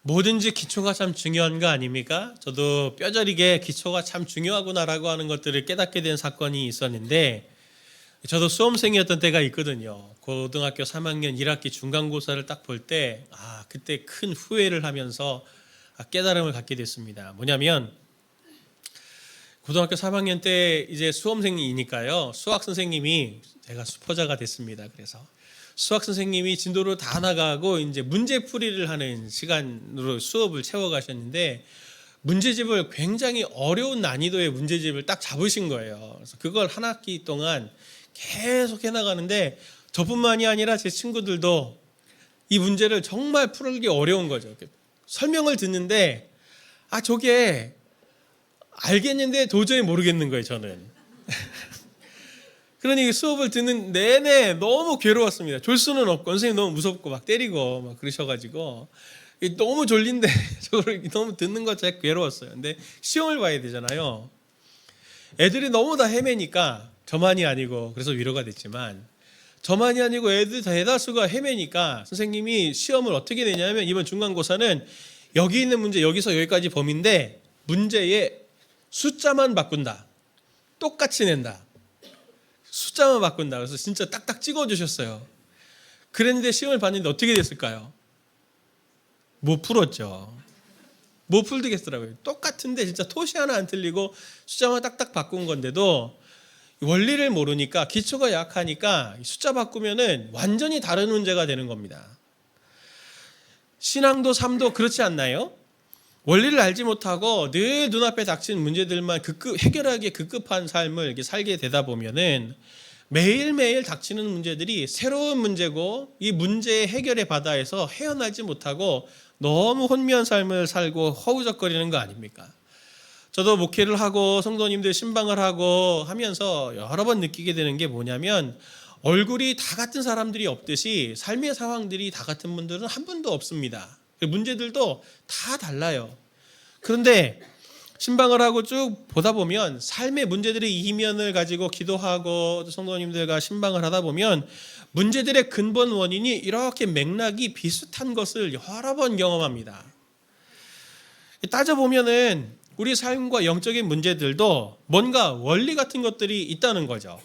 뭐든지 기초가 참 중요한 거 아닙니까? 저도 뼈저리게 기초가 참 중요하구나라고 하는 것들을 깨닫게 된 사건이 있었는데, 저도 수험생이었던 때가 있거든요. 고등학교 3학년 1학기 중간고사를 딱 볼 때, 그때 큰 후회를 하면서 깨달음을 갖게 됐습니다. 뭐냐면, 고등학교 3학년 때 이제 수험생이니까요. 수학 선생님이, 제가 수포자가 됐습니다. 그래서 수학 선생님이 진도를 다 나가고 이제 문제풀이를 하는 시간으로 수업을 채워가셨는데, 문제집을 굉장히 어려운 난이도의 문제집을 딱 잡으신 거예요. 그래서 그걸 한 학기 동안 계속 해나가는데, 저뿐만이 아니라 제 친구들도 이 문제를 정말 풀기 어려운 거죠. 설명을 듣는데 저게 알겠는데 도저히 모르겠는 거예요, 저는. 그러니 수업을 듣는 내내 너무 괴로웠습니다. 졸 수는 없고 선생님 너무 무섭고 막 때리고 막 그러셔가지고 너무 졸린데 저걸 너무 듣는 것 자체가 괴로웠어요. 근데 시험을 봐야 되잖아요. 애들이 너무 다 헤매니까, 저만이 아니고, 그래서 위로가 됐지만, 저만이 아니고 애들 대다수가 헤매니까 선생님이 시험을 어떻게 내냐면, 이번 중간고사는 여기 있는 문제 여기서 여기까지 범위인데 문제에 숫자만 바꾼다. 똑같이 낸다. 숫자만 바꾼다. 그래서 진짜 딱딱 찍어주셨어요. 그랬는데 시험을 봤는데 어떻게 됐을까요? 못 풀었죠. 못 풀겠더라고요. 똑같은데 진짜 토시 하나 안 틀리고 숫자만 딱딱 바꾼 건데도 원리를 모르니까, 기초가 약하니까 숫자 바꾸면은 완전히 다른 문제가 되는 겁니다. 신앙도 삶도 그렇지 않나요? 원리를 알지 못하고 늘 눈앞에 닥친 문제들만 해결하기에 급급한 삶을 이렇게 살게 되다 보면은 매일매일 닥치는 문제들이 새로운 문제고, 이 문제의 해결의 바다에서 헤어나지 못하고 너무 혼미한 삶을 살고 허우적거리는 거 아닙니까? 저도 목회를 하고 성도님들 신방을 하고 하면서 여러 번 느끼게 되는 게 뭐냐면, 얼굴이 다 같은 사람들이 없듯이 삶의 상황들이 다 같은 분들은 한 분도 없습니다. 문제들도 다 달라요. 그런데 신방을 하고 쭉 보다 보면 삶의 문제들의 이면을 가지고 기도하고 성도님들과 신방을 하다 보면 문제들의 근본 원인이 이렇게 맥락이 비슷한 것을 여러 번 경험합니다. 따져보면은 우리 삶과 영적인 문제들도 뭔가 원리 같은 것들이 있다는 거죠.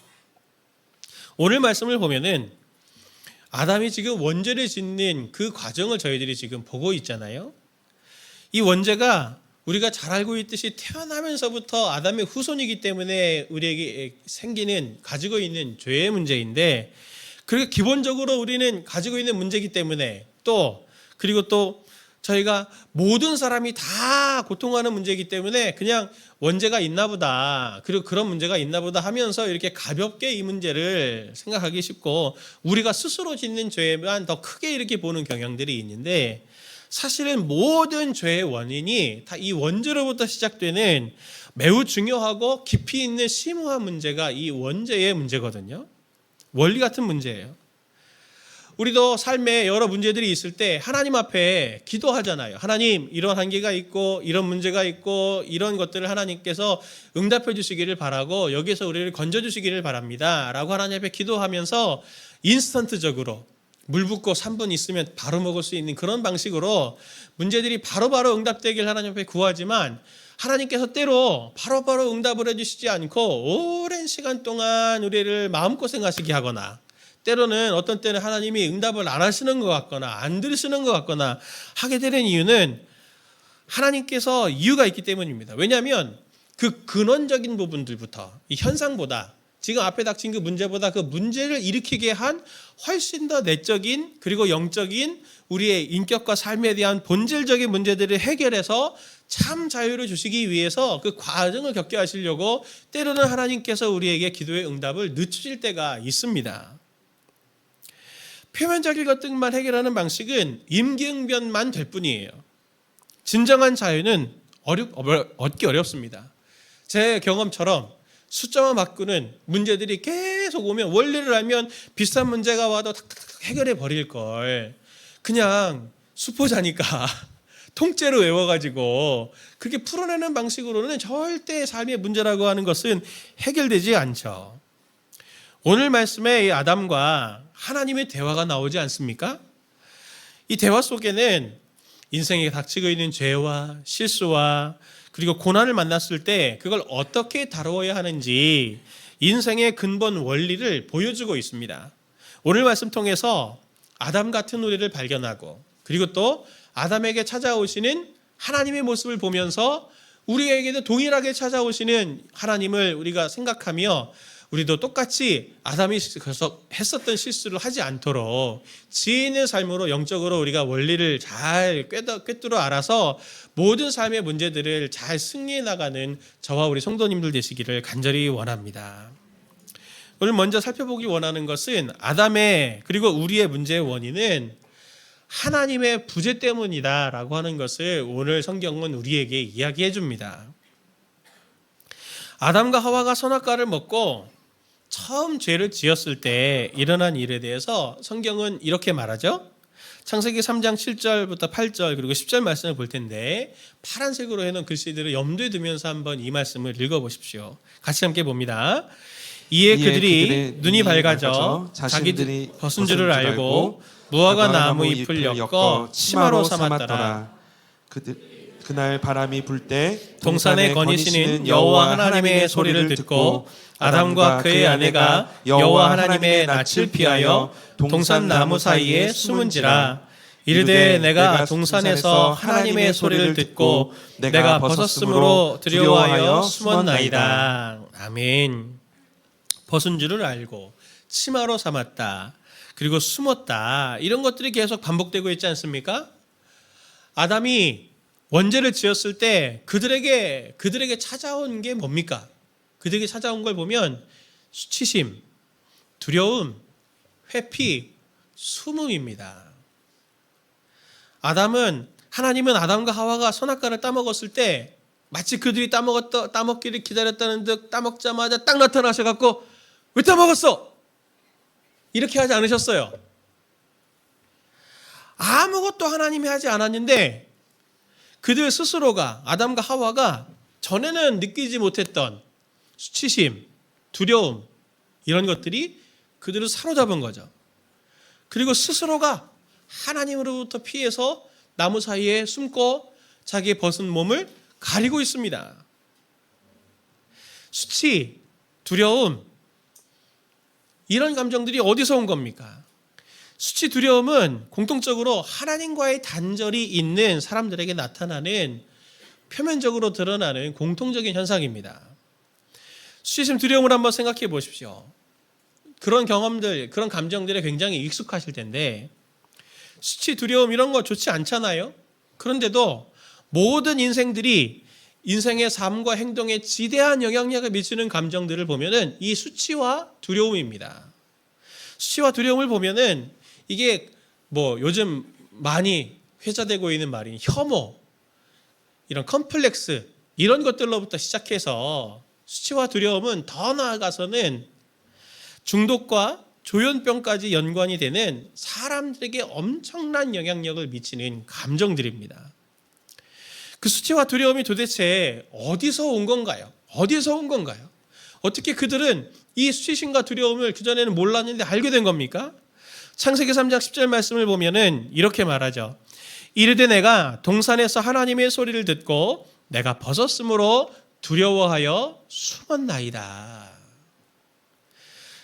오늘 말씀을 보면은 아담이 지금 원죄를 짓는 그 과정을 저희들이 지금 보고 있잖아요. 이 원죄가 우리가 잘 알고 있듯이 태어나면서부터 아담의 후손이기 때문에 우리에게 가지고 있는 죄의 문제인데, 그리고 기본적으로 우리는 가지고 있는 문제이기 때문에 그리고 또 저희가 모든 사람이 다 고통하는 문제이기 때문에 그냥 원죄가 있나 보다, 그리고 그런 문제가 있나 보다 하면서 이렇게 가볍게 이 문제를 생각하기 쉽고, 우리가 스스로 짓는 죄만 더 크게 이렇게 보는 경향들이 있는데, 사실은 모든 죄의 원인이 다 이 원죄로부터 시작되는 매우 중요하고 깊이 있는 심오한 문제가 이 원죄의 문제거든요. 원리 같은 문제예요. 우리도 삶에 여러 문제들이 있을 때 하나님 앞에 기도하잖아요. 하나님, 이런 한계가 있고 이런 문제가 있고 이런 것들을 하나님께서 응답해 주시기를 바라고 여기서 우리를 건져주시기를 바랍니다 라고 하나님 앞에 기도하면서 인스턴트적으로 물 붓고 3분 있으면 바로 먹을 수 있는 그런 방식으로 문제들이 바로바로 응답되길 하나님 앞에 구하지만, 하나님께서 때로 바로바로 응답을 해주시지 않고 오랜 시간 동안 우리를 마음고생하시게 하거나, 때로는 어떤 때는 하나님이 응답을 안 하시는 것 같거나 안 들으시는 것 같거나 하게 되는 이유는 하나님께서 이유가 있기 때문입니다. 왜냐하면 그 근원적인 부분들부터, 이 현상보다, 지금 앞에 닥친 그 문제보다 그 문제를 일으키게 한 훨씬 더 내적인 그리고 영적인 우리의 인격과 삶에 대한 본질적인 문제들을 해결해서 참 자유를 주시기 위해서 그 과정을 겪게 하시려고 때로는 하나님께서 우리에게 기도의 응답을 늦추실 때가 있습니다. 표면적인 것들만 해결하는 방식은 임기응변만 될 뿐이에요. 진정한 자유는 얻기 어렵습니다. 제 경험처럼 숫자만 바꾸는 문제들이 계속 오면, 원리를 알면 비슷한 문제가 와도 탁탁탁 해결해 버릴 걸, 그냥 수포자니까 통째로 외워가지고 그렇게 풀어내는 방식으로는 절대 삶의 문제라고 하는 것은 해결되지 않죠. 오늘 말씀에 이 아담과 하나님의 대화가 나오지 않습니까? 이 대화 속에는 인생에 닥치고 있는 죄와 실수와 그리고 고난을 만났을 때 그걸 어떻게 다루어야 하는지 인생의 근본 원리를 보여주고 있습니다. 오늘 말씀 통해서 아담 같은 우리를 발견하고 그리고 또 아담에게 찾아오시는 하나님의 모습을 보면서 우리에게도 동일하게 찾아오시는 하나님을 우리가 생각하며 우리도 똑같이 아담이 했었던 실수를 하지 않도록 지혜 있는 삶으로 영적으로 우리가 원리를 잘 꿰뚫어 알아서 모든 삶의 문제들을 잘 승리해 나가는 저와 우리 성도님들 되시기를 간절히 원합니다. 오늘 먼저 살펴보기 원하는 것은 아담의 그리고 우리의 문제의 원인은 하나님의 부재 때문이다라고 하는 것을 오늘 성경은 우리에게 이야기해 줍니다. 아담과 하와가 선악과를 먹고 처음 죄를 지었을 때 일어난 일에 대해서 성경은 이렇게 말하죠. 창세기 3장 7절부터 8절 그리고 10절 말씀을 볼 텐데 파란색으로 해놓은 글씨들을 염두에 두면서 한번 이 말씀을 읽어보십시오. 같이 함께 봅니다. 이에 그들이 눈이 밝아져 자기들이 벗은 줄을 알고 무화과 나무 잎을 엮어 치마로 삼았더라. 그날 바람이 불 때 동산에 거니시는 여호와 하나님의 소리를 듣고 아담과 그의 아내가 여호와 하나님의 낯을 피하여 동산 나무 사이에 숨은지라. 이르되 내가 동산에서 하나님의 소리를 듣고 내가 벗었으므로 두려워하여 숨었나이다. 아멘. 벗은 줄을 알고 치마로 삼았다. 그리고 숨었다. 이런 것들이 계속 반복되고 있지 않습니까? 아담이 원죄를 지었을 때 그들에게 찾아온 게 뭡니까? 그들에게 찾아온 걸 보면 수치심, 두려움, 회피, 숨음입니다. 하나님은 아담과 하와가 선악과를 따먹었을 때 마치 그들이 따먹기를 기다렸다는 듯 따먹자마자 딱 나타나셔갖고 왜 따먹었어? 이렇게 하지 않으셨어요. 아무것도 하나님이 하지 않았는데 그들 스스로가 아담과 하와가 전에는 느끼지 못했던 수치심, 두려움 이런 것들이 그들을 사로잡은 거죠. 그리고 스스로가 하나님으로부터 피해서 나무 사이에 숨고 자기의 벗은 몸을 가리고 있습니다. 수치, 두려움 이런 감정들이 어디서 온 겁니까? 수치, 두려움은 공통적으로 하나님과의 단절이 있는 사람들에게 나타나는 표면적으로 드러나는 공통적인 현상입니다. 수치심, 두려움을 한번 생각해 보십시오. 그런 경험들, 그런 감정들에 굉장히 익숙하실 텐데 수치, 두려움 이런 거 좋지 않잖아요. 그런데도 모든 인생의 삶과 행동에 지대한 영향력을 미치는 감정들을 보면은 이 수치와 두려움입니다. 수치와 두려움을 보면은 이게 요즘 많이 회자되고 있는 말인 혐오, 이런 컴플렉스 이런 것들로부터 시작해서 수치와 두려움은 더 나아가서는 중독과 조현병까지 연관이 되는 사람들에게 엄청난 영향력을 미치는 감정들입니다. 그 수치와 두려움이 도대체 어디서 온 건가요? 어떻게 그들은 이 수치심과 두려움을 그전에는 몰랐는데 알게 된 겁니까? 창세기 3장 10절 말씀을 보면은 이렇게 말하죠. 이르되 내가 동산에서 하나님의 소리를 듣고 내가 벗었으므로 두려워하여 숨었나이다.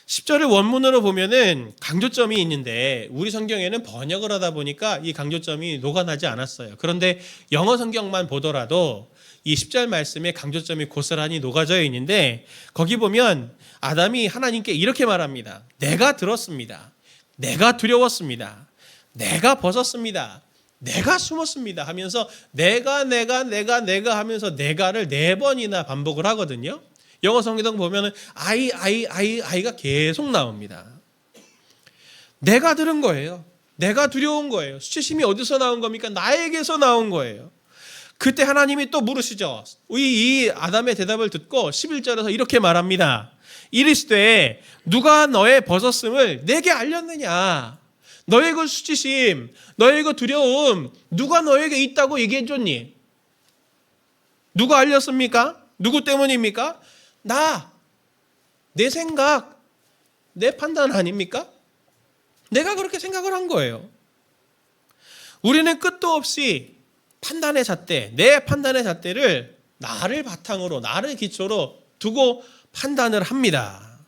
10절을 원문으로 보면은 강조점이 있는데 우리 성경에는 번역을 하다 보니까 이 강조점이 녹아나지 않았어요. 그런데 영어 성경만 보더라도 이 10절 말씀에 강조점이 고스란히 녹아져 있는데 거기 보면 아담이 하나님께 이렇게 말합니다. 내가 들었습니다. 내가 두려웠습니다. 내가 벗었습니다. 내가 숨었습니다 하면서 내가 하면서 내가를 4번이나 반복을 하거든요. 영어 성경 보면은 I가 계속 나옵니다. 내가 들은 거예요. 내가 두려운 거예요. 수치심이 어디서 나온 겁니까? 나에게서 나온 거예요. 그때 하나님이 또 물으시죠. 이 아담의 대답을 듣고 11절에서 이렇게 말합니다. 이르시되 누가 너의 벗었음을 내게 알렸느냐? 너의 그 수치심, 너의 그 두려움 누가 너에게 있다고 얘기해 줬니? 누가 알렸습니까? 누구 때문입니까? 내 생각, 내 판단 아닙니까? 내가 그렇게 생각을 한 거예요. 우리는 끝도 없이 판단의 잣대, 내 판단의 잣대를 나를 바탕으로, 나를 기초로 두고 판단을 합니다.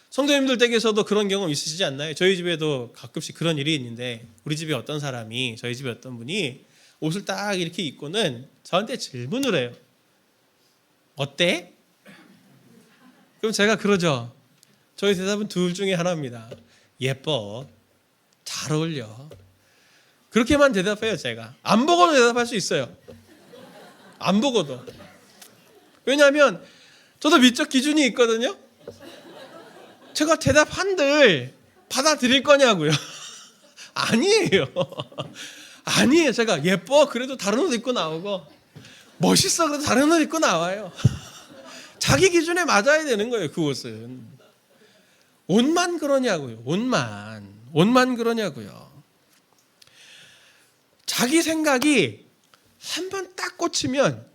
성도님들 댁에서도 그런 경험 있으시지 않나요? 저희 집에도 가끔씩 그런 일이 있는데, 우리 집에 어떤 사람이, 저희 집에 어떤 분이 옷을 딱 이렇게 입고는 저한테 질문을 해요. 어때? 그럼 제가 그러죠. 저희 대답은 둘 중에 하나입니다. 예뻐. 잘 어울려. 그렇게만 대답해요, 제가. 안 보고도 대답할 수 있어요. 안 보고도. 왜냐하면 저도 미적 기준이 있거든요. 제가 대답한들 받아들일 거냐고요. 아니에요. 아니에요. 제가 예뻐. 그래도 다른 옷 입고 나오고, 멋있어. 그래도 다른 옷 입고 나와요. 자기 기준에 맞아야 되는 거예요, 그 옷은. 옷만 그러냐고요. 옷만 그러냐고요. 자기 생각이 한번 딱 꽂히면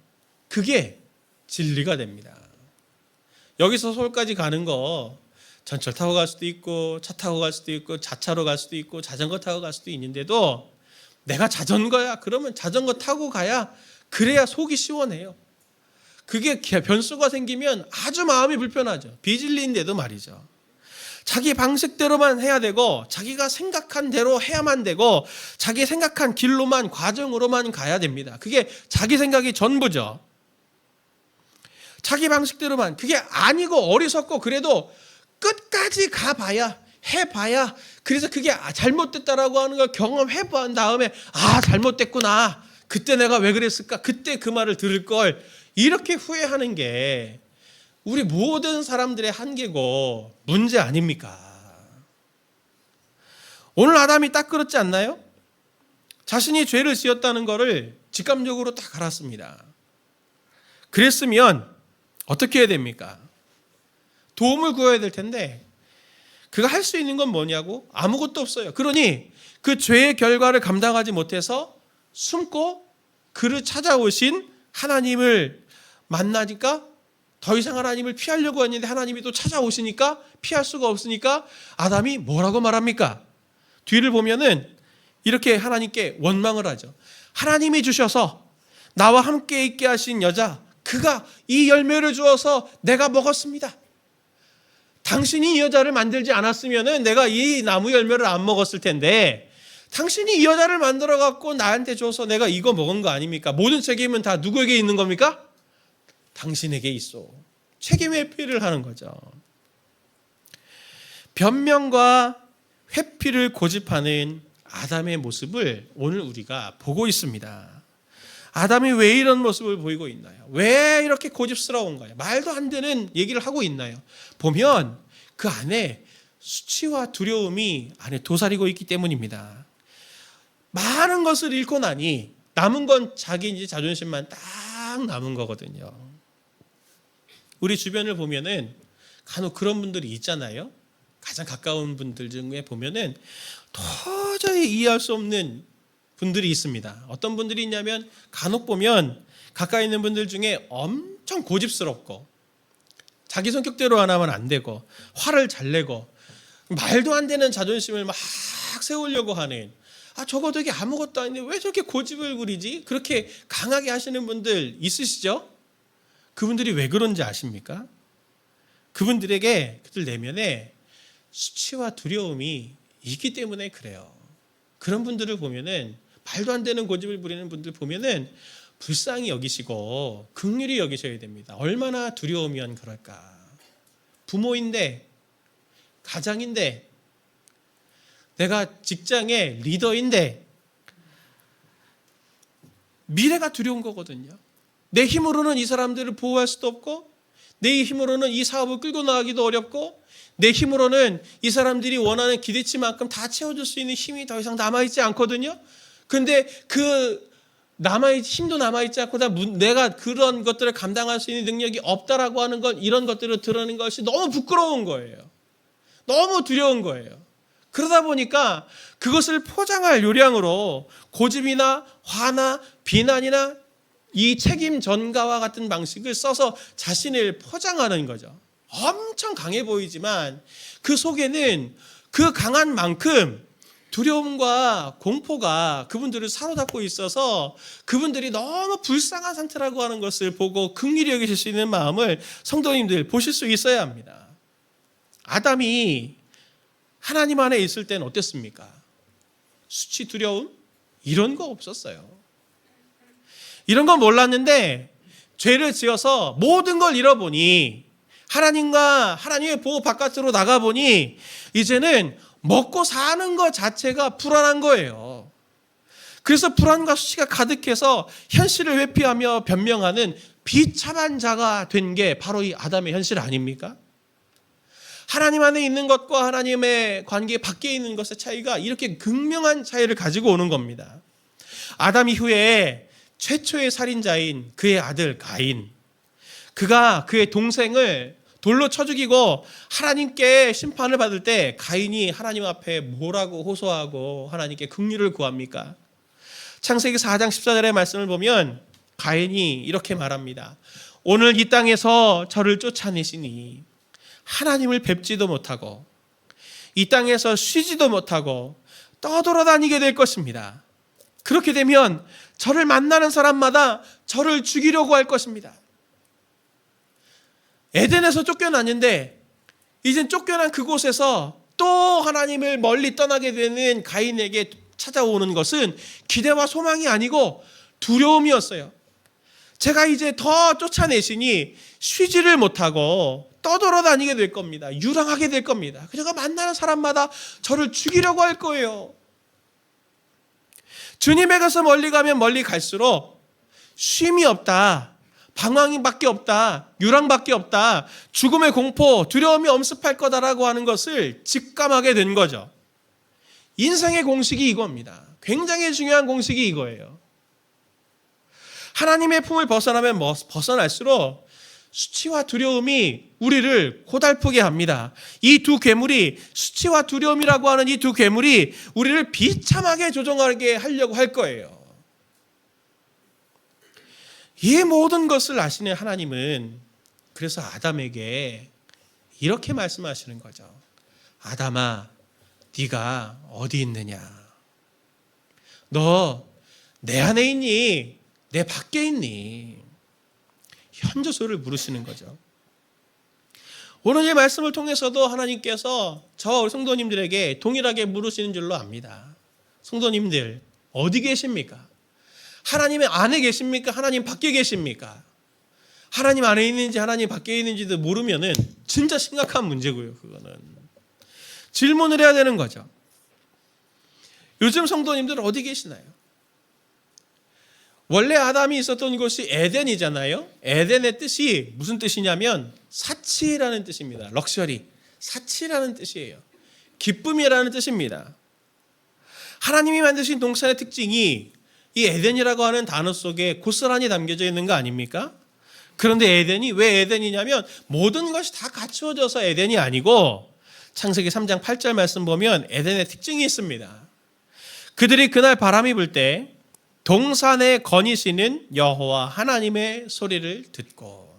그게 진리가 됩니다. 여기서 서울까지 가는 거 전철 타고 갈 수도 있고, 차 타고 갈 수도 있고, 자차로 갈 수도 있고, 자전거 타고 갈 수도 있는데도 내가 자전거야 그러면 자전거 타고 가야, 그래야 속이 시원해요. 그게 변수가 생기면 아주 마음이 불편하죠. 비질리인데도 말이죠. 자기 방식대로만 해야 되고, 자기가 생각한 대로 해야만 되고, 자기 생각한 길로만, 과정으로만 가야 됩니다. 그게 자기 생각이 전부죠. 자기 방식대로만. 그게 아니고 어리석고 그래도 끝까지 가봐야, 해봐야, 그래서 그게 잘못됐다라고 하는 걸 경험해본 다음에, 아, 잘못됐구나. 그때 내가 왜 그랬을까? 그때 그 말을 들을 걸. 이렇게 후회하는 게 우리 모든 사람들의 한계고 문제 아닙니까? 오늘 아담이 딱 그렇지 않나요? 자신이 죄를 지었다는 것을 직감적으로 딱 알았습니다. 그랬으면 어떻게 해야 됩니까? 도움을 구해야 될 텐데, 그가 할 수 있는 건 뭐냐고? 아무것도 없어요. 그러니 그 죄의 결과를 감당하지 못해서 숨고 그를 찾아오신 하나님을 만나니까, 더 이상 하나님을 피하려고 했는데 하나님이 또 찾아오시니까 피할 수가 없으니까 아담이 뭐라고 말합니까? 뒤를 보면은 이렇게 하나님께 원망을 하죠. 하나님이 주셔서 나와 함께 있게 하신 여자, 그가 이 열매를 주어서 내가 먹었습니다. 당신이 이 여자를 만들지 않았으면은 내가 이 나무 열매를 안 먹었을 텐데, 당신이 이 여자를 만들어 갖고 나한테 줘서 내가 이거 먹은 거 아닙니까? 모든 책임은 다 누구에게 있는 겁니까? 당신에게 있어. 책임 회피를 하는 거죠. 변명과 회피를 고집하는 아담의 모습을 오늘 우리가 보고 있습니다. 아담이 왜 이런 모습을 보이고 있나요? 왜 이렇게 고집스러운가요? 말도 안 되는 얘기를 하고 있나요? 보면 그 안에 수치와 두려움이 안에 도사리고 있기 때문입니다. 많은 것을 잃고 나니 남은 건 자기 이제 자존심만 딱 남은 거거든요. 우리 주변을 보면은 간혹 그런 분들이 있잖아요. 가장 가까운 분들 중에 보면은 도저히 이해할 수 없는 분들이 있습니다. 어떤 분들이 있냐면, 간혹 보면 가까이 있는 분들 중에 엄청 고집스럽고, 자기 성격대로 안 하면 안 되고, 화를 잘 내고, 말도 안 되는 자존심을 막 세우려고 하는, 아, 저거 되게 아무것도 아닌데 왜 저렇게 고집을 부리지? 그렇게 강하게 하시는 분들 있으시죠? 그분들이 왜 그런지 아십니까? 그분들에게, 그들 내면에 수치와 두려움이 있기 때문에 그래요. 그런 분들을 보면은, 말도 안 되는 고집을 부리는 분들 보면은 불쌍히 여기시고 긍휼히 여기셔야 됩니다. 얼마나 두려우면 그럴까. 부모인데, 가장인데, 내가 직장의 리더인데 미래가 두려운 거거든요. 내 힘으로는 이 사람들을 보호할 수도 없고, 내 힘으로는 이 사업을 끌고 나가기도 어렵고, 내 힘으로는 이 사람들이 원하는 기대치만큼 다 채워줄 수 있는 힘이 더 이상 남아있지 않거든요. 근데 그 힘도 남아있지 않고 내가 그런 것들을 감당할 수 있는 능력이 없다라고 하는 건, 이런 것들을 드러내는 것이 너무 부끄러운 거예요. 너무 두려운 거예요. 그러다 보니까 그것을 포장할 요량으로 고집이나 화나 비난이나 이 책임 전가와 같은 방식을 써서 자신을 포장하는 거죠. 엄청 강해 보이지만 그 속에는 그 강한 만큼 두려움과 공포가 그분들을 사로잡고 있어서 그분들이 너무 불쌍한 상태라고 하는 것을 보고 긍휼히 여기실 수 있는 마음을 성도님들 보실 수 있어야 합니다. 아담이 하나님 안에 있을 때는 어땠습니까? 수치, 두려움? 이런 거 없었어요. 이런 건 몰랐는데 죄를 지어서 모든 걸 잃어보니 하나님과 하나님의 보호 바깥으로 나가보니 이제는 먹고 사는 것 자체가 불안한 거예요. 그래서 불안과 수치가 가득해서 현실을 회피하며 변명하는 비참한 자가 된 게 바로 이 아담의 현실 아닙니까? 하나님 안에 있는 것과 하나님의 관계 밖에 있는 것의 차이가 이렇게 극명한 차이를 가지고 오는 겁니다. 아담 이후에 최초의 살인자인 그의 아들 가인, 그가 그의 동생을 돌로 쳐 죽이고 하나님께 심판을 받을 때 가인이 하나님 앞에 뭐라고 호소하고 하나님께 긍휼을 구합니까? 창세기 4장 14절의 말씀을 보면 가인이 이렇게 말합니다. 오늘 이 땅에서 저를 쫓아내시니 하나님을 뵙지도 못하고 이 땅에서 쉬지도 못하고 떠돌아다니게 될 것입니다. 그렇게 되면 저를 만나는 사람마다 저를 죽이려고 할 것입니다. 에덴에서 쫓겨났는데 이젠 쫓겨난 그곳에서 또 하나님을 멀리 떠나게 되는 가인에게 찾아오는 것은 기대와 소망이 아니고 두려움이었어요. 제가 이제 더 쫓아내시니 쉬지를 못하고 떠돌아다니게 될 겁니다. 유랑하게 될 겁니다. 제가 만나는 사람마다 저를 죽이려고 할 거예요. 주님에게서 멀리 가면 멀리 갈수록 쉼이 없다, 방황밖에 없다, 유랑밖에 없다, 죽음의 공포, 두려움이 엄습할 거다라고 하는 것을 직감하게 된 거죠. 인생의 공식이 이겁니다. 굉장히 중요한 공식이 이거예요. 하나님의 품을 벗어나면 벗어날수록 수치와 두려움이 우리를 고달프게 합니다. 이 두 괴물이, 수치와 두려움이라고 하는 이 두 괴물이 우리를 비참하게 조종하게 하려고 할 거예요. 이 모든 것을 아시는 하나님은 그래서 아담에게 이렇게 말씀하시는 거죠. 아담아, 네가 어디 있느냐? 너 내 안에 있니? 내 밖에 있니? 현저소를 물으시는 거죠. 오늘 이 말씀을 통해서도 하나님께서 저와 우리 성도님들에게 동일하게 물으시는 줄로 압니다. 성도님들 어디 계십니까? 하나님의 안에 계십니까? 하나님 밖에 계십니까? 하나님 안에 있는지 하나님 밖에 있는지도 모르면은 진짜 심각한 문제고요. 그거는 질문을 해야 되는 거죠. 요즘 성도님들 어디 계시나요? 원래 아담이 있었던 곳이 에덴이잖아요. 에덴의 뜻이 무슨 뜻이냐면 사치라는 뜻입니다. 럭셔리, 사치라는 뜻이에요. 기쁨이라는 뜻입니다. 하나님이 만드신 동산의 특징이 이 에덴이라고 하는 단어 속에 고스란히 담겨져 있는 거 아닙니까? 그런데 에덴이 왜 에덴이냐면 모든 것이 다 갖추어져서 에덴이 아니고 창세기 3장 8절 말씀 보면 에덴의 특징이 있습니다. 그들이 그날 바람이 불 때 동산에 거니시는 여호와 하나님의 소리를 듣고,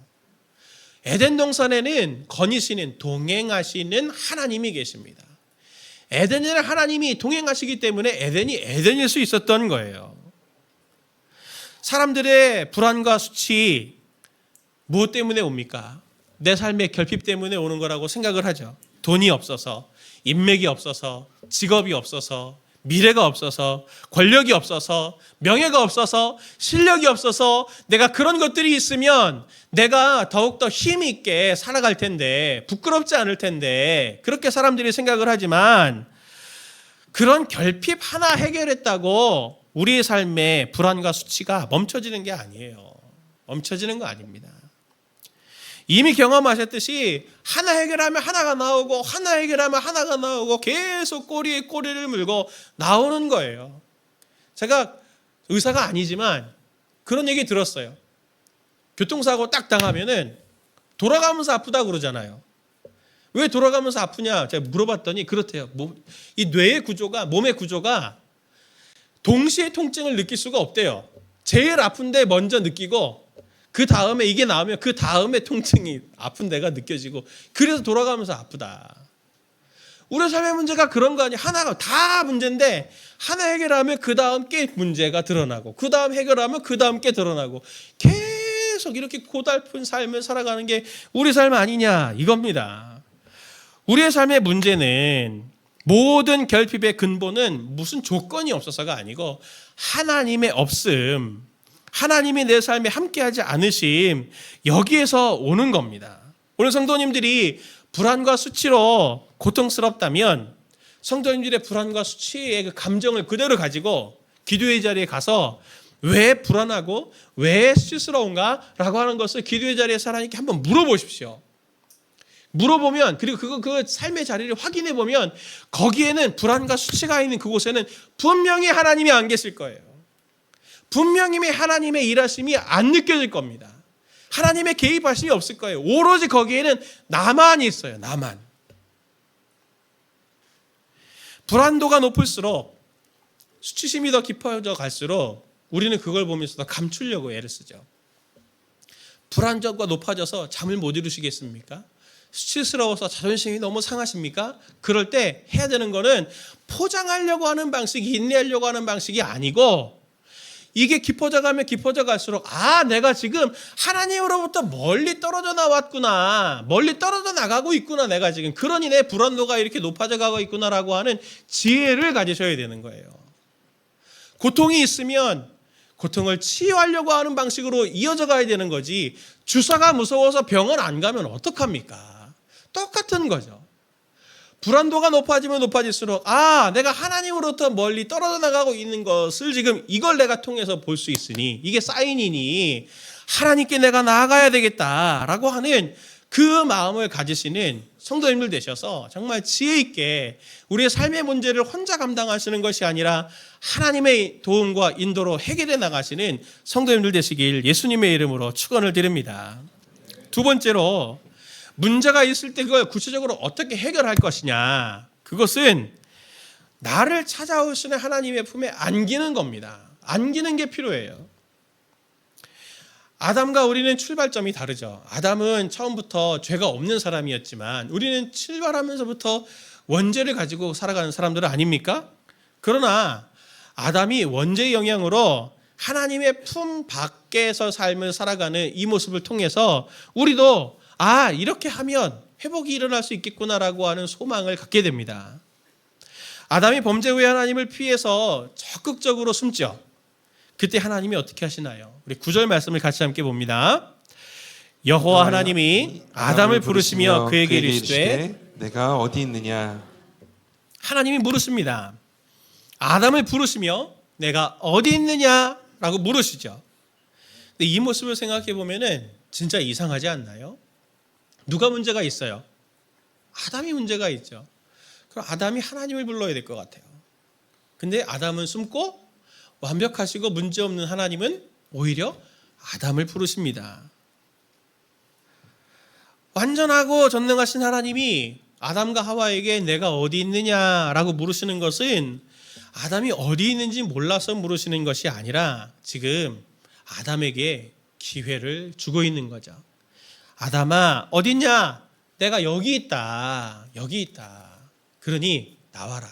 에덴 동산에는 거니시는, 동행하시는 하나님이 계십니다. 에덴에는 하나님이 동행하시기 때문에 에덴이 에덴일 수 있었던 거예요. 사람들의 불안과 수치 무엇 때문에 옵니까? 내 삶의 결핍 때문에 오는 거라고 생각을 하죠. 돈이 없어서, 인맥이 없어서, 직업이 없어서, 미래가 없어서, 권력이 없어서, 명예가 없어서, 실력이 없어서, 내가 그런 것들이 있으면 내가 더욱더 힘 있게 살아갈 텐데, 부끄럽지 않을 텐데, 그렇게 사람들이 생각을 하지만 그런 결핍 하나 해결했다고 우리의 삶의 불안과 수치가 멈춰지는 게 아니에요. 멈춰지는 거 아닙니다. 이미 경험하셨듯이 하나 해결하면 하나가 나오고 하나 해결하면 하나가 나오고 계속 꼬리에 꼬리를 물고 나오는 거예요. 제가 의사가 아니지만 그런 얘기 들었어요. 교통사고 딱 당하면은 돌아가면서 아프다고 그러잖아요. 왜 돌아가면서 아프냐 제가 물어봤더니 그렇대요. 이 뇌의 구조가, 몸의 구조가 동시에 통증을 느낄 수가 없대요. 제일 아픈데 먼저 느끼고 그 다음에 이게 나오면 그 다음에 통증이 아픈 데가 느껴지고, 그래서 돌아가면서 아프다. 우리 삶의 문제가 그런 거 아니야. 하나가 다 문제인데 하나 해결하면 그 다음 게 문제가 드러나고 그 다음 해결하면 그 다음 게 드러나고 계속 이렇게 고달픈 삶을 살아가는 게 우리 삶 아니냐 이겁니다. 우리의 삶의 문제는 모든 결핍의 근본은 무슨 조건이 없어서가 아니고 하나님의 없음, 하나님이 내 삶에 함께하지 않으심, 여기에서 오는 겁니다. 오늘 성도님들이 불안과 수치로 고통스럽다면 성도님들의 불안과 수치의 그 감정을 그대로 가지고 기도의 자리에 가서 왜 불안하고 왜 수치스러운가? 라고 하는 것을 기도의 자리에서 하나님께 한번 물어보십시오. 물어보면, 그리고 그 삶의 자리를 확인해 보면 거기에는 불안과 수치가 있는 그곳에는 분명히 하나님이 안 계실 거예요. 분명히 하나님의 일하심이 안 느껴질 겁니다. 하나님의 개입하심이 없을 거예요. 오로지 거기에는 나만 있어요. 나만. 불안도가 높을수록 수치심이 더 깊어져 갈수록 우리는 그걸 보면서 더 감추려고 애를 쓰죠. 불안도가 높아져서 잠을 못 이루시겠습니까? 수치스러워서 자존심이 너무 상하십니까? 그럴 때 해야 되는 거는 포장하려고 하는 방식이, 인내하려고 하는 방식이 아니고 이게 깊어져 가면 깊어져 갈수록 내가 지금 하나님으로부터 멀리 떨어져 나왔구나, 멀리 떨어져 나가고 있구나, 내가 지금 그러니 내 불안도가 이렇게 높아져 가고 있구나라고 하는 지혜를 가지셔야 되는 거예요. 고통이 있으면 고통을 치유하려고 하는 방식으로 이어져 가야 되는 거지, 주사가 무서워서 병원 안 가면 어떡합니까? 똑같은 거죠. 불안도가 높아지면 높아질수록 내가 하나님으로부터 멀리 떨어져 나가고 있는 것을 지금 이걸 내가 통해서 볼 수 있으니 이게 사인이니 하나님께 내가 나아가야 되겠다라고 하는 그 마음을 가지시는 성도님들 되셔서 정말 지혜 있게 우리의 삶의 문제를 혼자 감당하시는 것이 아니라 하나님의 도움과 인도로 해결해 나가시는 성도님들 되시길 예수님의 이름으로 축원을 드립니다. 두 번째로, 문제가 있을 때 그걸 구체적으로 어떻게 해결할 것이냐, 그것은 나를 찾아오시는 하나님의 품에 안기는 겁니다. 안기는 게 필요해요. 아담과 우리는 출발점이 다르죠. 아담은 처음부터 죄가 없는 사람이었지만 우리는 출발하면서부터 원죄를 가지고 살아가는 사람들은 아닙니까? 그러나 아담이 원죄의 영향으로 하나님의 품 밖에서 삶을 살아가는 이 모습을 통해서 우리도 이렇게 하면 회복이 일어날 수 있겠구나라고 하는 소망을 갖게 됩니다. 아담이 범죄 후에 하나님을 피해서 적극적으로 숨죠. 그때 하나님이 어떻게 하시나요? 우리 9절 말씀을 같이 함께 봅니다. 여호와 하나님이 아담을 부르시며 그에게 이르시되 내가 어디 있느냐. 하나님이 물으십니다. 아담을 부르시며 내가 어디 있느냐라고 물으시죠. 근데 이 모습을 생각해 보면은 진짜 이상하지 않나요? 누가 문제가 있어요? 아담이 문제가 있죠. 그럼 아담이 하나님을 불러야 될 것 같아요. 근데 아담은 숨고 완벽하시고 문제없는 하나님은 오히려 아담을 부르십니다. 완전하고 전능하신 하나님이 아담과 하와에게 내가 어디 있느냐라고 물으시는 것은 아담이 어디 있는지 몰라서 물으시는 것이 아니라 지금 아담에게 기회를 주고 있는 거죠. 아담아, 어디 있냐? 내가 여기 있다. 여기 있다. 그러니 나와라.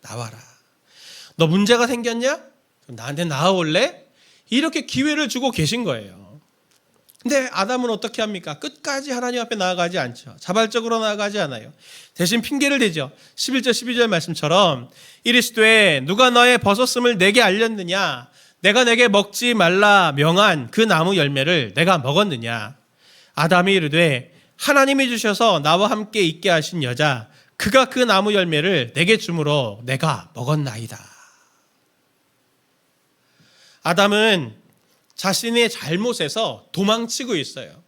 나와라. 너 문제가 생겼냐? 그럼 나한테 나와올래? 이렇게 기회를 주고 계신 거예요. 근데 아담은 어떻게 합니까? 끝까지 하나님 앞에 나아가지 않죠. 자발적으로 나아가지 않아요. 대신 핑계를 대죠. 11절 12절 말씀처럼 이르시되 누가 너의 벗었음을 내게 알렸느냐? 내가 내게 먹지 말라 명한 그 나무 열매를 내가 먹었느냐? 아담이 이르되 하나님이 주셔서 나와 함께 있게 하신 여자 그가 그 나무 열매를 내게 주므로 내가 먹었나이다. 아담은 자신의 잘못에서 도망치고 있어요.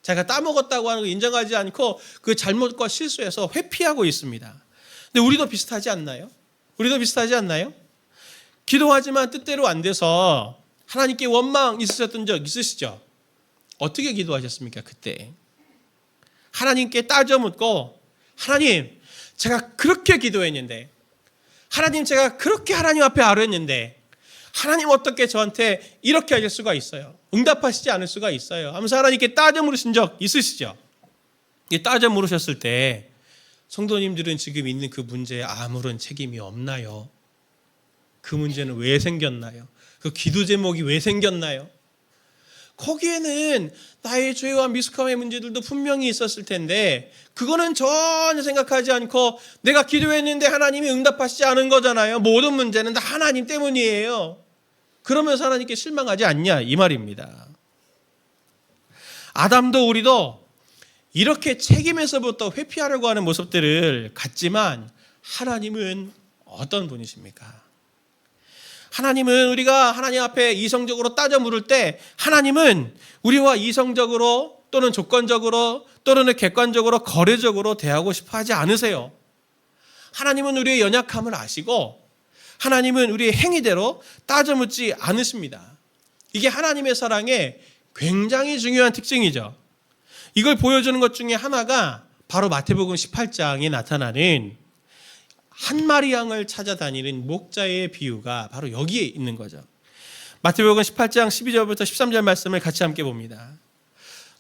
자기가 따먹었다고 하는 걸 인정하지 않고 그 잘못과 실수에서 회피하고 있습니다. 근데 우리도 비슷하지 않나요? 우리도 비슷하지 않나요? 기도하지만 뜻대로 안 돼서 하나님께 원망 있으셨던 적 있으시죠? 어떻게 기도하셨습니까? 그때 하나님께 따져 묻고 하나님 제가 그렇게 기도했는데 하나님 제가 그렇게 하나님 앞에 아뢰었는데 하나님 어떻게 저한테 이렇게 하실 수가 있어요? 응답하시지 않을 수가 있어요 하면서 하나님께 따져 물으신 적 있으시죠? 따져 물으셨을 때 성도님들은 지금 있는 그 문제에 아무런 책임이 없나요? 그 문제는 왜 생겼나요? 그 기도 제목이 왜 생겼나요? 거기에는 나의 죄와 미숙함의 문제들도 분명히 있었을 텐데 그거는 전혀 생각하지 않고 내가 기도했는데 하나님이 응답하시지 않은 거잖아요. 모든 문제는 다 하나님 때문이에요. 그러면서 하나님께 실망하지 않냐 이 말입니다. 아담도 우리도 이렇게 책임에서부터 회피하려고 하는 모습들을 갖지만 하나님은 어떤 분이십니까? 하나님은 우리가 하나님 앞에 이성적으로 따져 물을 때 하나님은 우리와 이성적으로 또는 조건적으로 또는 객관적으로 거래적으로 대하고 싶어 하지 않으세요. 하나님은 우리의 연약함을 아시고 하나님은 우리의 행위대로 따져 묻지 않으십니다. 이게 하나님의 사랑의 굉장히 중요한 특징이죠. 이걸 보여주는 것 중에 하나가 바로 마태복음 18장에 나타나는 한 마리 양을 찾아다니는 목자의 비유가 바로 여기에 있는 거죠. 마태복음 18장 12절부터 13절 말씀을 같이 함께 봅니다.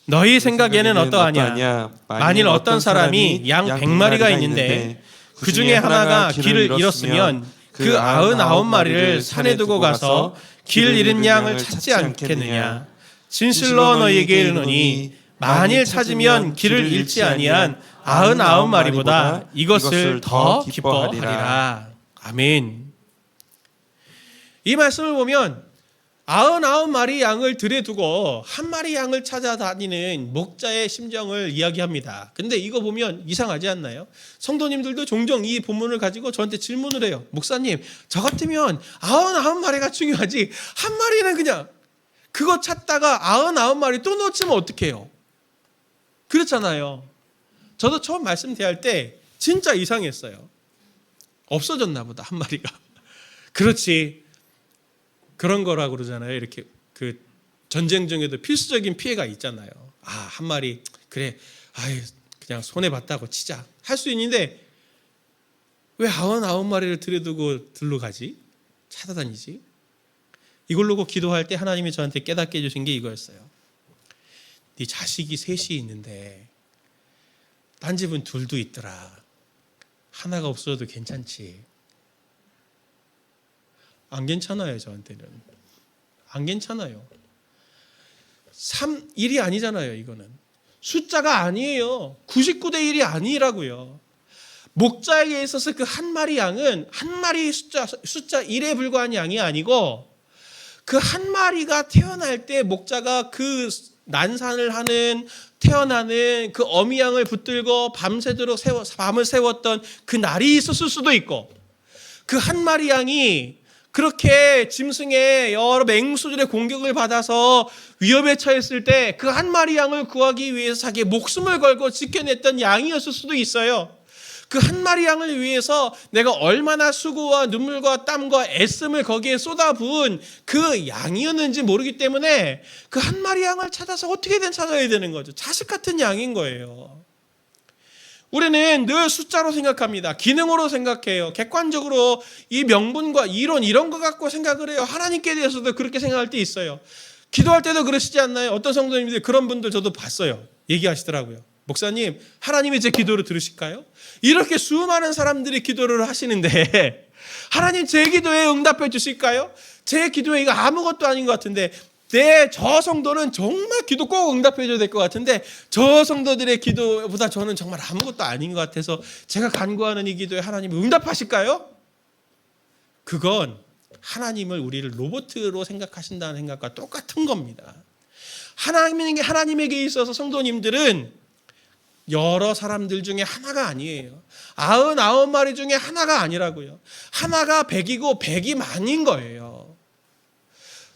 너희 생각에는 어떠하냐? 만일 어떤 사람이 양 100마리가 있는데 그 중에 하나가 길을 잃었으면 그 99마리를 산에 두고 가서 길 잃은 양을 찾지 않겠느냐? 진실로 너희에게 이르노니 만일 찾으면 길을 잃지 아니한 99마리보다 이것을 더 기뻐하리라. 아멘. 이 말씀을 보면 99마리 양을 들에 두고 한 마리 양을 찾아다니는 목자의 심정을 이야기합니다. 근데 이거 보면 이상하지 않나요? 성도님들도 종종 이 본문을 가지고 저한테 질문을 해요. 목사님, 저 같으면 99마리가 중요하지 한 마리는 그냥 그거 찾다가 99마리 또 놓치면 어떡해요? 그렇잖아요. 저도 처음 말씀 대할 때 진짜 이상했어요. 없어졌나 보다 한 마리가. 그렇지. 그런 거라고 그러잖아요. 이렇게 그 전쟁 중에도 필수적인 피해가 있잖아요. 아, 한 마리 그래. 아이, 그냥 손해 봤다고 치자. 할 수 있는데 왜 99마리를 들여두고 들러 가지? 찾아다니지? 이걸 놓고 기도할 때 하나님이 저한테 깨닫게 해주신 게 이거였어요. 네 자식이 셋이 있는데 딴 집은 둘도 있더라. 하나가 없어도 괜찮지. 안 괜찮아요. 저한테는. 안 괜찮아요. 1이 아니잖아요. 이거는. 숫자가 아니에요. 99대 1이 아니라고요. 목자에게 있어서 그 한 마리 양은 한 마리 숫자 1에 불과한 양이 아니고 그 한 마리가 태어날 때 목자가 그 난산을 하는 태어나는 그 어미 양을 붙들고 밤새도록 밤을 세웠던 그 날이 있었을 수도 있고 그 한 마리 양이 그렇게 짐승의 여러 맹수들의 공격을 받아서 위협에 처했을 때 그 한 마리 양을 구하기 위해서 자기의 목숨을 걸고 지켜냈던 양이었을 수도 있어요. 그 한 마리 양을 위해서 내가 얼마나 수고와 눈물과 땀과 애씀을 거기에 쏟아부은 그 양이었는지 모르기 때문에 그 한 마리 양을 찾아서 어떻게든 찾아야 되는 거죠. 자식 같은 양인 거예요. 우리는 늘 숫자로 생각합니다. 기능으로 생각해요. 객관적으로 이 명분과 이론 이런 거 갖고 생각을 해요. 하나님께 대해서도 그렇게 생각할 때 있어요. 기도할 때도 그러시지 않나요? 어떤 성도님들이 그런 분들 저도 봤어요. 얘기하시더라고요. 목사님, 하나님이 제 기도를 들으실까요? 이렇게 수많은 사람들이 기도를 하시는데 하나님 제 기도에 응답해 주실까요? 제 기도에 이거 아무것도 아닌 것 같은데 저 성도는 정말 기도 꼭 응답해 줘야 될 것 같은데 저 성도들의 기도보다 저는 정말 아무것도 아닌 것 같아서 제가 간구하는 이 기도에 하나님이 응답하실까요? 그건 하나님을 우리를 로봇으로 생각하신다는 생각과 똑같은 겁니다. 하나님에게 있어서 성도님들은 여러 사람들 중에 하나가 아니에요. 99마리 중에 하나가 아니라고요. 하나가 100이고 100이 만인 거예요.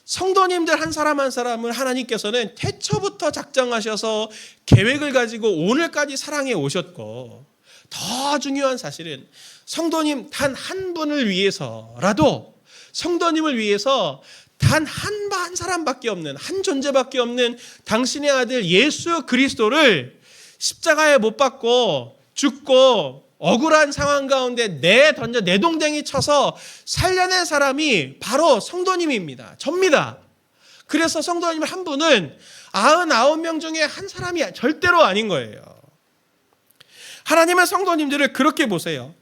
성도님들 한 사람 한 사람을 하나님께서는 태초부터 작정하셔서 계획을 가지고 오늘까지 사랑해 오셨고 더 중요한 사실은 성도님 단 한 분을 위해서라도 성도님을 위해서 단 한 사람밖에 없는 한 존재밖에 없는 당신의 아들 예수 그리스도를 십자가에 못 박고 죽고 억울한 상황 가운데 내동댕이 쳐서 살려낸 사람이 바로 성도님입니다. 접니다. 그래서 성도님 한 분은 99명 중에 한 사람이 절대로 아닌 거예요. 하나님은 성도님들을 그렇게 보세요.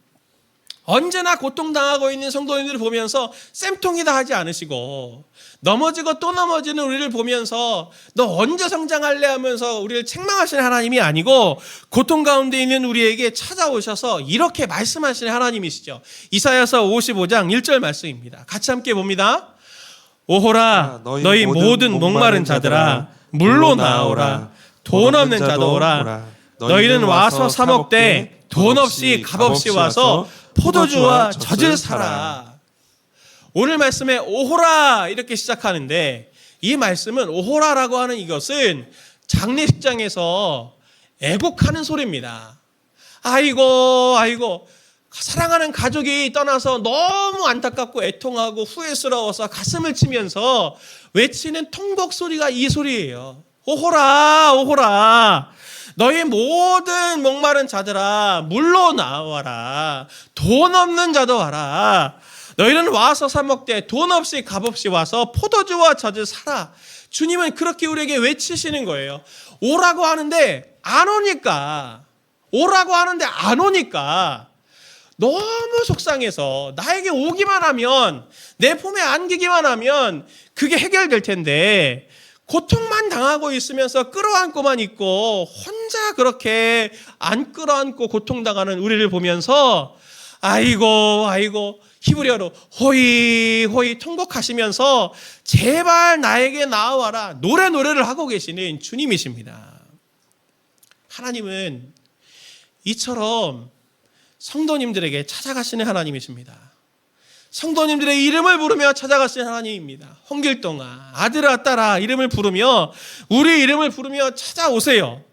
언제나 고통당하고 있는 성도님들을 보면서 쌤통이다 하지 않으시고, 넘어지고 또 넘어지는 우리를 보면서 너 언제 성장할래 하면서 우리를 책망하시는 하나님이 아니고, 고통 가운데 있는 우리에게 찾아오셔서 이렇게 말씀하시는 하나님이시죠. 이사야서 55장 1절 말씀입니다. 같이 함께 봅니다. 오호라 너희 모든 목마른 자들아 물로 나오라. 돈 없는 자도 오라. 너희는 와서 사 먹되 돈 없이 값없이 와서 포도주와 젖을 사라. 오늘 말씀에 오호라 이렇게 시작하는데, 이 말씀은 오호라라고 하는 이것은 장례식장에서 애곡하는 소리입니다. 아이고 아이고, 사랑하는 가족이 떠나서 너무 안타깝고 애통하고 후회스러워서 가슴을 치면서 외치는 통곡 소리가 이 소리예요. 오호라 오호라, 너희 모든 목마른 자들아 물로 나와라. 돈 없는 자도 와라. 너희는 와서 사 먹되 돈 없이 값없이 와서 포도주와 젖을 사라. 주님은 그렇게 우리에게 외치시는 거예요. 오라고 하는데 안 오니까, 오라고 하는데 안 오니까 너무 속상해서 나에게 오기만 하면, 내 품에 안기기만 하면 그게 해결될 텐데, 고통만 당하고 있으면서 끌어안고만 있고 혼자 그렇게 안 끌어안고 고통당하는 우리를 보면서 아이고 아이고 히브리어로 호이 호이 통곡하시면서 제발 나에게 나와라 노래를 하고 계시는 주님이십니다. 하나님은 이처럼 성도님들에게 찾아가시는 하나님이십니다. 성도님들의 이름을 부르며 찾아가시는 하나님입니다. 홍길동아, 아들아, 딸아 이름을 부르며, 우리 이름을 부르며 찾아오세요.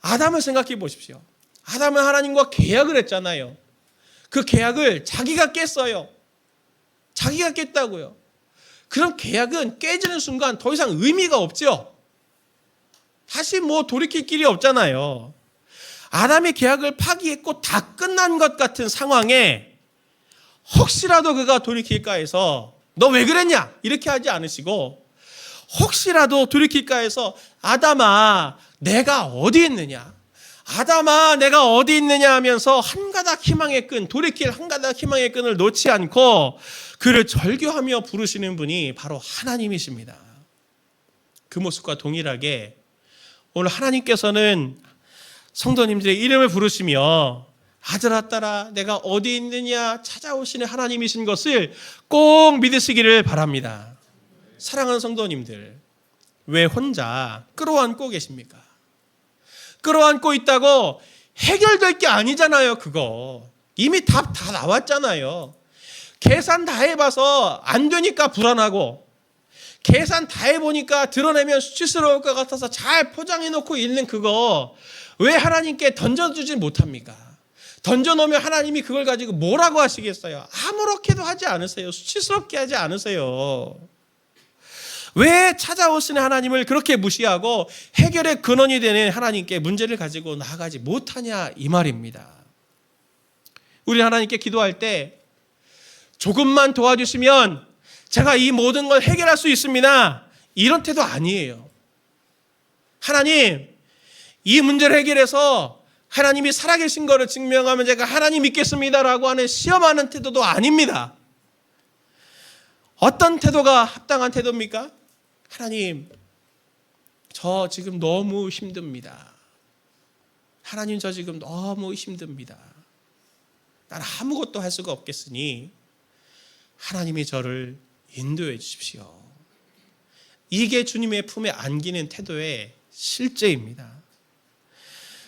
아담을 생각해 보십시오. 아담은 하나님과 계약을 했잖아요. 그 계약을 자기가 깼어요. 자기가 깼다고요. 그럼 계약은 깨지는 순간 더 이상 의미가 없죠. 다시 돌이킬 길이 없잖아요. 아담이 계약을 파기했고 다 끝난 것 같은 상황에 혹시라도 그가 돌이킬까 해서 너 왜 그랬냐 이렇게 하지 않으시고, 혹시라도 돌이킬까 해서 아담아 내가 어디 있느냐, 아담아 내가 어디 있느냐 하면서 한 가닥 희망의 끈, 돌이킬 한 가닥 희망의 끈을 놓지 않고 그를 절규하며 부르시는 분이 바로 하나님이십니다. 그 모습과 동일하게 오늘 하나님께서는 성도님들의 이름을 부르시며 아들아 딸아 내가 어디 있느냐 찾아오시는 하나님이신 것을 꼭 믿으시기를 바랍니다. 사랑하는 성도님들, 왜 혼자 끌어안고 계십니까? 끌어안고 있다고 해결될 게 아니잖아요. 그거 이미 답 다 나왔잖아요. 계산 다 해봐서 안 되니까 불안하고, 계산 다 해보니까 드러내면 수치스러울 것 같아서 잘 포장해놓고 있는 그거 왜 하나님께 던져주지 못합니까? 던져놓으면 하나님이 그걸 가지고 뭐라고 하시겠어요? 아무렇게도 하지 않으세요. 수치스럽게 하지 않으세요. 왜 찾아오시는 하나님을 그렇게 무시하고 해결의 근원이 되는 하나님께 문제를 가지고 나아가지 못하냐 이 말입니다. 우리 하나님께 기도할 때 조금만 도와주시면 제가 이 모든 걸 해결할 수 있습니다, 이런 태도 아니에요. 하나님 이 문제를 해결해서 하나님이 살아계신 것을 증명하면 제가 하나님 믿겠습니다라고 하는 시험하는 태도도 아닙니다. 어떤 태도가 합당한 태도입니까? 하나님 저 지금 너무 힘듭니다. 하나님 저 지금 너무 힘듭니다. 난 아무것도 할 수가 없겠으니 하나님이 저를 인도해 주십시오. 이게 주님의 품에 안기는 태도의 실제입니다.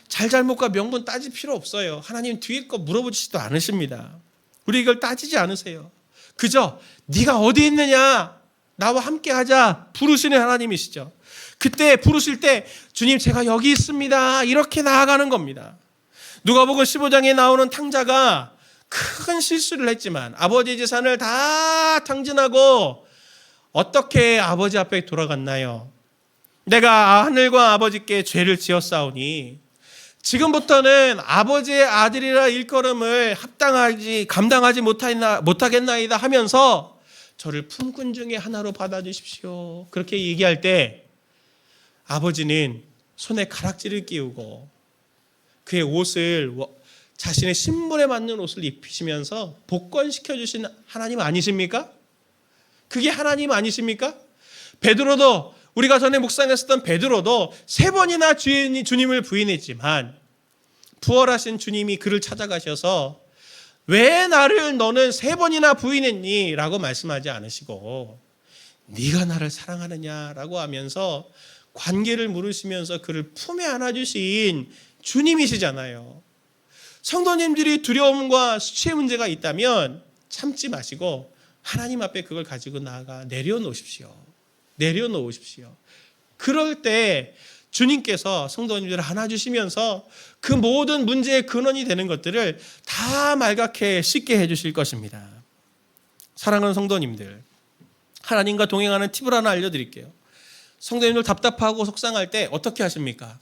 잘잘못과 명분 따질 필요 없어요. 하나님 뒤에 거 물어보지도 않으십니다. 우리 이걸 따지지 않으세요. 그저 네가 어디 있느냐 나와 함께 하자 부르시는 하나님이시죠. 그때 부르실 때 주님 제가 여기 있습니다 이렇게 나아가는 겁니다. 누가복음 15장에 나오는 탕자가 큰 실수를 했지만 아버지의 재산을 다 탕진하고 어떻게 아버지 앞에 돌아갔나요? 내가 하늘과 아버지께 죄를 지었사오니 지금부터는 아버지의 아들이라 일컬음을 감당하지 못하겠나이다 하면서 저를 품꾼 중에 하나로 받아주십시오. 그렇게 얘기할 때 아버지는 손에 가락지를 끼우고 그의 옷을 자신의 신분에 맞는 옷을 입히시면서 복권시켜 주신 하나님 아니십니까? 그게 하나님 아니십니까? 베드로도, 우리가 전에 묵상했었던 베드로도 3번이나 주님을 부인했지만 부활하신 주님이 그를 찾아가셔서 왜 나를 너는 3번이나 부인했니? 라고 말씀하지 않으시고 네가 나를 사랑하느냐라고 하면서 관계를 물으시면서 그를 품에 안아주신 주님이시잖아요. 성도님들이 두려움과 수치의 문제가 있다면 참지 마시고 하나님 앞에 그걸 가지고 나아가 내려놓으십시오. 내려놓으십시오. 그럴 때 주님께서 성도님들을 안아주시면서 그 모든 문제의 근원이 되는 것들을 다 말갛게 씻게 해주실 것입니다. 사랑하는 성도님들, 하나님과 동행하는 팁을 하나 알려드릴게요. 성도님들 답답하고 속상할 때 어떻게 하십니까?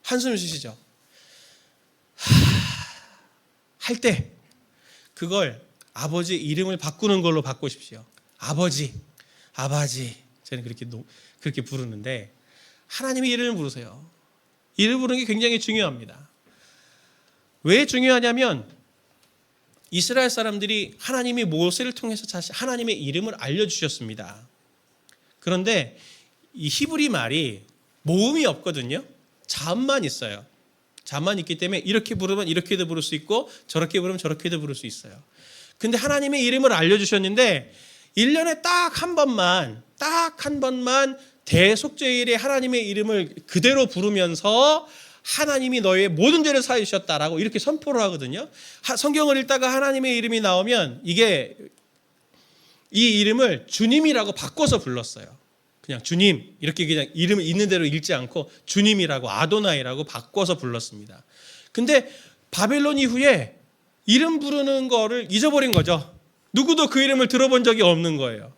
한숨 쉬시죠. 할 때 그걸 아버지 이름을 바꾸는 걸로 바꾸십시오. 아버지, 아바지. 저는 그렇게 부르는데 하나님의 이름을 부르세요. 이름을 부르는 게 굉장히 중요합니다. 왜 중요하냐면 이스라엘 사람들이 하나님이 모세를 통해서 하나님의 이름을 알려주셨습니다. 그런데 이 히브리 말이 모음이 없거든요. 자음만 있어요. 자음만 있기 때문에 이렇게 부르면 이렇게도 부를 수 있고 저렇게 부르면 저렇게도 부를 수 있어요. 근데 하나님의 이름을 알려주셨는데 1년에 딱 한 번만 대속죄일에 하나님의 이름을 그대로 부르면서 하나님이 너의 모든 죄를 사해 주셨다라고 이렇게 선포를 하거든요. 성경을 읽다가 하나님의 이름이 나오면 이 이름을 주님이라고 바꿔서 불렀어요. 그냥 주님 이렇게 그냥 이름을 있는 대로 읽지 않고 주님이라고 아도나이라고 바꿔서 불렀습니다. 근데 바벨론 이후에 이름 부르는 거를 잊어버린 거죠. 누구도 그 이름을 들어본 적이 없는 거예요.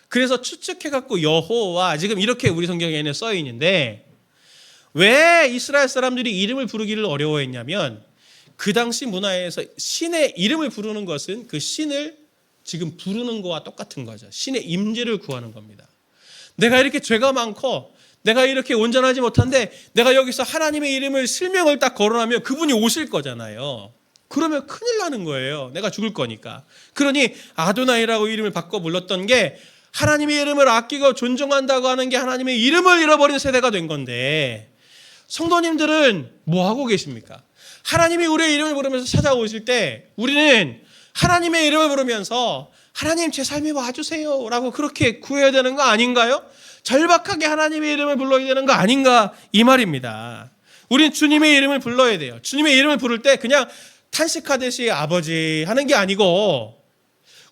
그래서 추측해갖고 여호와 지금 이렇게 우리 성경에는 써 있는데 왜 이스라엘 사람들이 이름을 부르기를 어려워했냐면 그 당시 문화에서 신의 이름을 부르는 것은 그 신을 지금 부르는 거와 똑같은 거죠. 신의 임재를 구하는 겁니다. 내가 이렇게 죄가 많고 내가 이렇게 온전하지 못한데 내가 여기서 하나님의 이름을 실명을 딱 거론하면 그분이 오실 거잖아요. 그러면 큰일 나는 거예요. 내가 죽을 거니까. 그러니 아도나이라고 이름을 바꿔 불렀던 게 하나님의 이름을 아끼고 존중한다고 하는 게 하나님의 이름을 잃어버린 세대가 된 건데 성도님들은 뭐 하고 계십니까? 하나님이 우리의 이름을 부르면서 찾아오실 때 우리는 하나님의 이름을 부르면서 하나님 제 삶에 와주세요 라고 그렇게 구해야 되는 거 아닌가요? 절박하게 하나님의 이름을 불러야 되는 거 아닌가 이 말입니다. 우리는 주님의 이름을 불러야 돼요. 주님의 이름을 부를 때 그냥 탄식하듯이 아버지 하는 게 아니고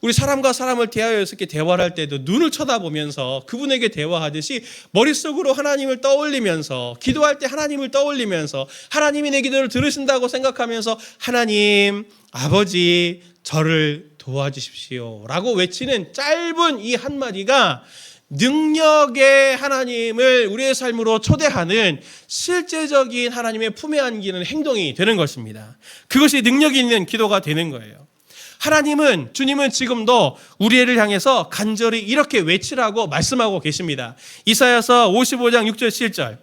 우리 사람과 사람을 대하여 이렇게 대화를 할 때도 눈을 쳐다보면서 그분에게 대화하듯이 머릿속으로 하나님을 떠올리면서 기도할 때 하나님을 떠올리면서 하나님이 내 기도를 들으신다고 생각하면서 하나님 아버지 저를 도와주십시오 라고 외치는 짧은 이 한마디가 능력의 하나님을 우리의 삶으로 초대하는 실제적인 하나님의 품에 안기는 행동이 되는 것입니다. 그것이 능력 있는 기도가 되는 거예요. 주님은 지금도 우리를 향해서 간절히 이렇게 외치라고 말씀하고 계십니다. 이사야서 55장 6절 7절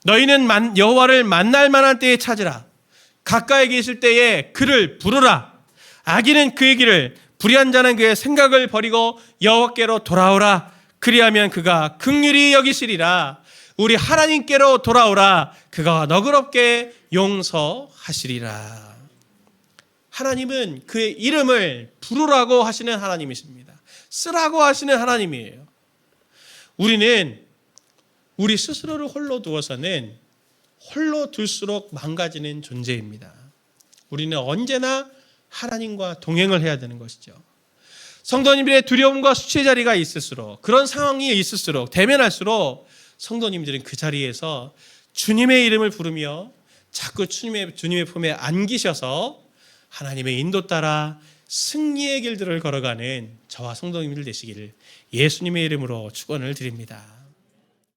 너희는 여호와를 만날 만한 때에 찾으라. 가까이 계실 때에 그를 부르라. 악인은 그의 길을 불의한 자는 그의 생각을 버리고 여호와께로 돌아오라. 그리하면 그가 긍휼히 여기시리라. 우리 하나님께로 돌아오라. 그가 너그럽게 용서하시리라. 하나님은 그의 이름을 부르라고 하시는 하나님이십니다. 쓰라고 하시는 하나님이에요. 우리는 우리 스스로를 홀로 두어서는 홀로 둘수록 망가지는 존재입니다. 우리는 언제나 하나님과 동행을 해야 되는 것이죠. 성도님들의 두려움과 수치의 자리가 있을수록 그런 상황이 있을수록 대면할수록 성도님들은 그 자리에서 주님의 이름을 부르며 자꾸 주님의 품에 안기셔서 하나님의 인도 따라 승리의 길들을 걸어가는 저와 성도님들 되시기를 예수님의 이름으로 축원을 드립니다.